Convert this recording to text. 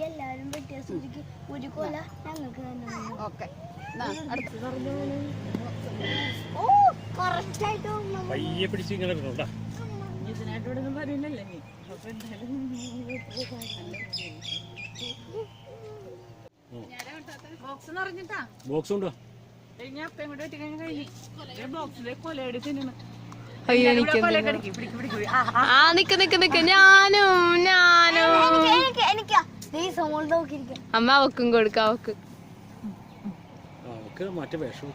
എല്ലാരും പറ്റിയ സ്ഥിതിക്ക് ഒരു കൊല ഞങ്ങൾക്ക് ഇതിനായിട്ടോടൊന്നും പറയില്ലല്ലേ നീ. ബോക്സ് നിറഞ്ഞിട്ടാ ബോക്സ് ഉണ്ടോ കഴിഞ്ഞ അപ്പം കൂടെ വെട്ടി കഴിഞ്ഞ കഴിഞ്ഞ് ബോക്സിലെ കൊലയുടെ തിന്നു. അമ്മ അവക്കും കൊടുക്ക അവക്ക് മറ്റേ വിഷം